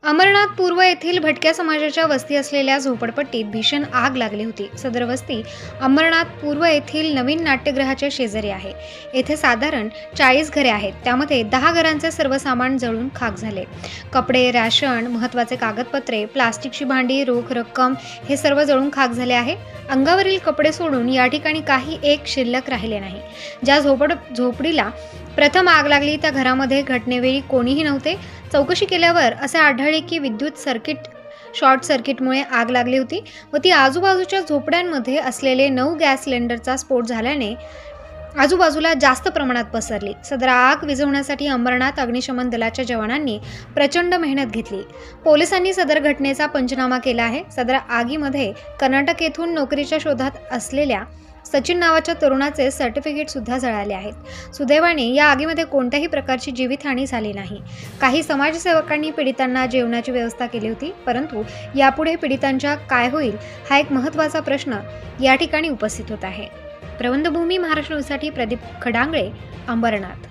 अमरनाथ पूर्व येथील भटक्या समाजाच्या वस्ती असलेल्या झोपडपट्टीत भीषण आग लागली होती। सदर वस्ती अमरनाथ पूर्व येथील नवीन नाट्यगृहाच्या शेजारी आहे। येथे साधारण 40 घरे आहेत। त्यामध्ये 10 घरांचे सर्व सामान जळून खाक झाले। कपडे, राशन, महत्त्वाचे कागदपत्रे, प्लास्टिकची भांडी, रोख रक्कम हे सर्व जळून खाक झाले आहे। अंगावरील कपडे सोडून या ठिकाणी काही एक शिल्लक राहिले नाही। ज्या झोपडीला प्रथम आग लागली त्या घरामध्ये घटनेवेळी कोणीही नव्हते। चौकशी केल्यावर असे आढळले की शॉर्ट सर्किटमुळे आग लागली होती व ती आजूबाजूच्या झोपड्यांमध्ये असलेले 9 गॅस सिलेंडरचा स्फोट झाल्याने आजूबाजूला जास्त प्रमाणात पसरली। सदर आग विझवण्यासाठी अमरनाथ अग्निशमन दलाच्या जवानांनी प्रचंड मेहनत घेतली। पोलिसांनी सदर घटनेचा पंचनामा केला आहे। सदर आगीमध्ये कर्नाटक येथून नोकरीच्या शोधात असलेल्या सचिन नावाच्या तरुणाचे सर्टिफिकेट सुद्धा जळाले आहेत। सुदैवाने या आगीमध्ये कोणत्याही प्रकारची जीवितहानी झाली नाही। काही समाजसेवकांनी पीडितांना जेवणाची व्यवस्था केली होती, परंतु यापुढे पीडितांच्या काय होईल हा एक महत्त्वाचा प्रश्न या ठिकाणी उपस्थित होत आहे। प्रबंधभूमी महाराष्ट्र न्यूजसाठी प्रदीप खडांगळे, अंबरनाथ।